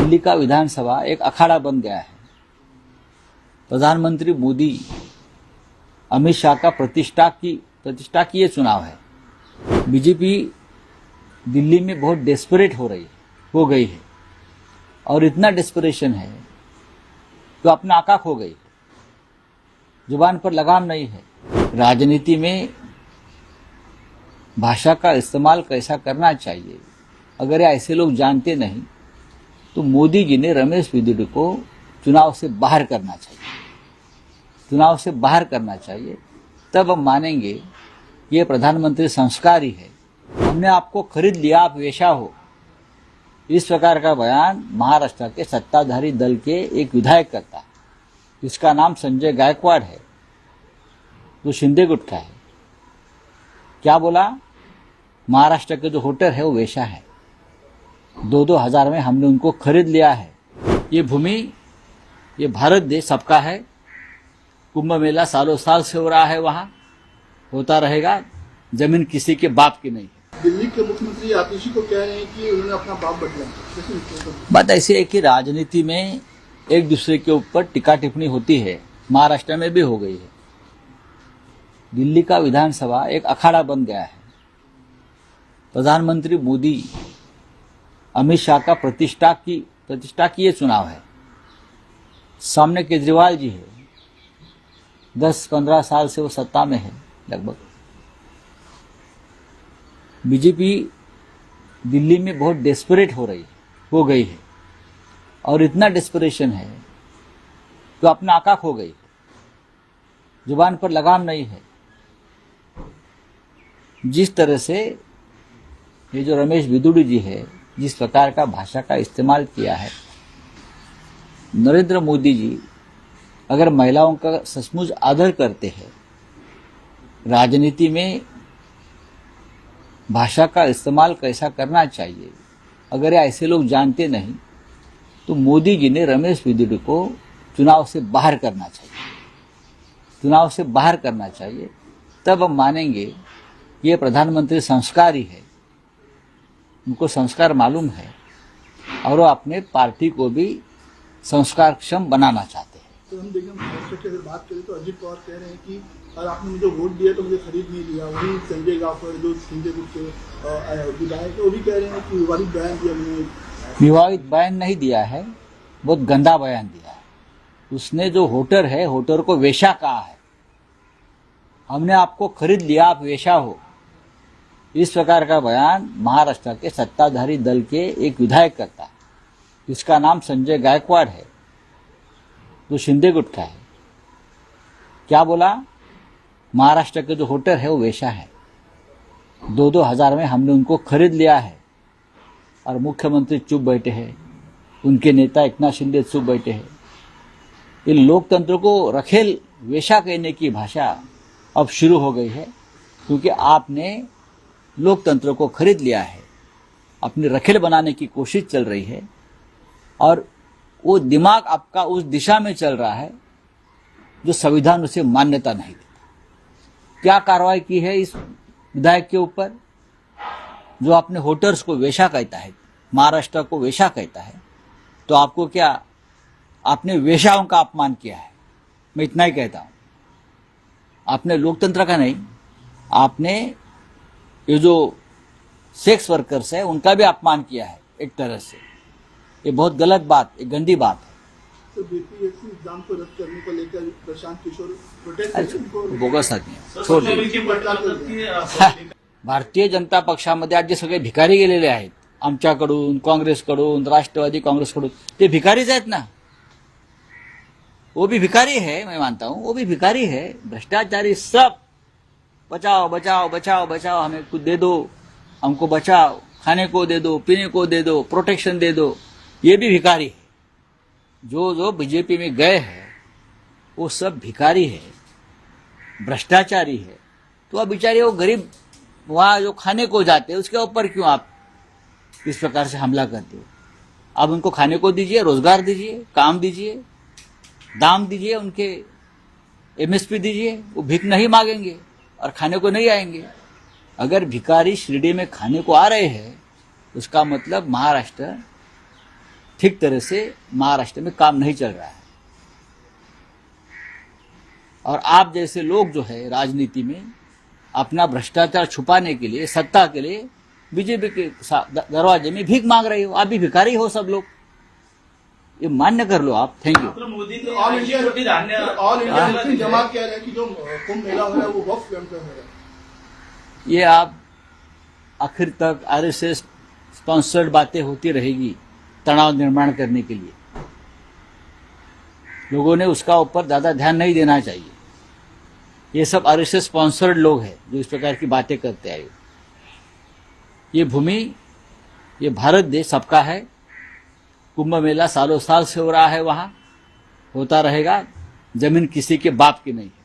दिल्ली का विधानसभा एक अखाड़ा बन गया है। प्रधानमंत्री मोदी अमित शाह का प्रतिष्ठा की ये चुनाव है। बीजेपी दिल्ली में बहुत डेस्परेट हो गई है और इतना डेस्परेशन है तो अपना आका खो गई। जुबान पर लगाम नहीं है। राजनीति में भाषा का इस्तेमाल कैसा करना चाहिए अगर ऐसे लोग जानते नहीं तो मोदी जी ने रमेश बिदुड़ी को चुनाव से बाहर करना चाहिए। तब हम मानेंगे कि ये प्रधानमंत्री संस्कारी है। हमने आपको खरीद लिया, आप वेश्या हो। इस प्रकार का बयान महाराष्ट्र के सत्ताधारी दल के एक विधायक करता है, जिसका नाम संजय गायकवाड़ है, जो शिंदे गुट का है। क्या बोला? महाराष्ट्र के जो वोटर है वो वेश्या है। 2-2 हजार में हमने उनको खरीद लिया है। ये भूमि, ये भारत देश सबका है। कुंभ मेला सालों साल से हो रहा है, वहां होता रहेगा। जमीन किसी के बाप की नहीं है। दिल्ली के मुख्यमंत्री आतिशी को कह रहे हैं कि उन्होंने अपना बाप बदला। बात ऐसी है कि राजनीति में एक दूसरे के ऊपर टिक्का टिप्पणी होती है। महाराष्ट्र में भी हो गई है। दिल्ली का विधानसभा एक अखाड़ा बन गया है। प्रधानमंत्री मोदी अमित शाह का प्रतिष्ठा की ये चुनाव है। सामने केजरीवाल जी है। 10-15 साल से वो सत्ता में है लगभग। बीजेपी दिल्ली में बहुत डेस्परेट हो गई है और इतना डेस्परेशन है तो अपना आका खो गई। जुबान पर लगाम नहीं है। जिस तरह से ये जो रमेश बिदुड़ी जी है, जिस प्रकार का भाषा का इस्तेमाल किया है, नरेंद्र मोदी जी अगर महिलाओं का सचमुच आदर करते हैं, राजनीति में भाषा का इस्तेमाल कैसा करना चाहिए अगर ऐसे लोग जानते नहीं तो मोदी जी ने रमेश बिदुड़ी को चुनाव से बाहर करना चाहिए। तब हम मानेंगे कि ये प्रधानमंत्री संस्कारी है। उनको संस्कार मालूम है और वो अपने पार्टी को भी संस्कारक्षम बनाना चाहते हैं। तो हम देखें, महाराष्ट्र की अगर बात करें तो अजित पवार कह रहे हैं कि अगर आपने मुझे वोट दिया तो मुझे खरीद नहीं लिया। वही संजय गायकवाड़ जो शिंदे गुट के विधायक वो भी कह रहे हैं कि विवादित बयान दिया। मैंने विवादित बयान नहीं दिया है, बहुत गंदा बयान दिया है। उसने जो वोटर है, वोटर को वेश्या कहा है। हमने आपको खरीद लिया, आप वेश्या हो। इस प्रकार का बयान महाराष्ट्र के सत्ताधारी दल के एक विधायक करता है, जिसका नाम संजय गायकवाड़ है, जो शिंदे गुट का है। क्या बोला? महाराष्ट्र के जो वोटर है वो वेश्या है। 2-2 हजार में हमने उनको खरीद लिया है और मुख्यमंत्री चुप बैठे हैं। उनके नेता एकनाथ शिंदे चुप बैठे हैं। इन लोकतंत्र को रखेल वेश्या कहने की भाषा अब शुरू हो गई है, क्योंकि आपने लोकतंत्र को खरीद लिया है। अपनी रखेल बनाने की कोशिश चल रही है और वो दिमाग आपका उस दिशा में चल रहा है जो संविधान उसे मान्यता नहीं देता। क्या कार्रवाई की है इस विधायक के ऊपर, जो अपने वोटर्स को वेश्या कहता है, महाराष्ट्र को वेश्या कहता है? तो आपको क्या, आपने वेश्याओं का अपमान किया है। मैं इतना ही कहता हूं। आपने लोकतंत्र का नहीं, आपने ये जो सेक्स वर्कर्स है उनका भी अपमान किया है एक तरह से। ये बहुत गलत बात, एक गंदी बात है। तो बीपीएससी एग्जाम को रद्द करने को लेकर प्रशांत किशोर प्रोटेस्ट बोगस आदमी भारतीय जनता पक्षामध्ये आज जे सगळे भिकारी गेलेले आहेत, आमच्याकडून, काँग्रेसकडून, राष्ट्रवादी काँग्रेसकडून, ते भिकारीच आहेत ना। वो भी भिखारी है, मैं मानता हूं, वो भी भिखारी है। भ्रष्टाचारी सब बचाओ बचाओ बचाओ बचाओ, हमें कुछ दे दो, हमको बचाओ, खाने को दे दो, पीने को दे दो, प्रोटेक्शन दे दो। ये भी भिखारी है। जो बीजेपी में गए हैं वो सब भिखारी है, भ्रष्टाचारी है। तो अब बेचारे वो गरीब वहां जो खाने को जाते हैं उसके ऊपर क्यों आप इस प्रकार से हमला करते हो? आप उनको खाने को दीजिए, रोजगार दीजिए, काम दीजिए, दाम दीजिए, उनके एमएसपी दीजिए। वो भीख नहीं मांगेंगे और खाने को नहीं आएंगे। अगर भिखारी शिरडी में खाने को आ रहे हैं उसका मतलब महाराष्ट्र ठीक तरह से महाराष्ट्र में काम नहीं चल रहा है। और आप जैसे लोग जो है राजनीति में अपना भ्रष्टाचार छुपाने के लिए, सत्ता के लिए बीजेपी के दरवाजे में भीख मांग रहे हो। आप भी भिखारी हो सब लोग, ये मान्य कर लो आप। Thank you. मोदी ने ऑल इंडिया छोटी धान्य ऑल इंडिया मुस्लिम जमात कह रहे हैं कि जो कुंभ मेला हो रहा है वो वक्फ कैंप में हो रहा है। ये आप आखिर तक आरएसएस स्पॉन्सर्ड बातें होती रहेगी तनाव निर्माण करने के लिए। लोगों ने उसका ऊपर ज्यादा ध्यान नहीं देना चाहिए। ये सब आरएसएस स्पॉन्सर्ड लोग हैं जो इस प्रकार की बातें करते आए। ये भूमि, ये भारत देश सबका है। कुंभ मेला सालों साल से हो रहा है, वहां होता रहेगा। जमीन किसी के बाप की नहीं है।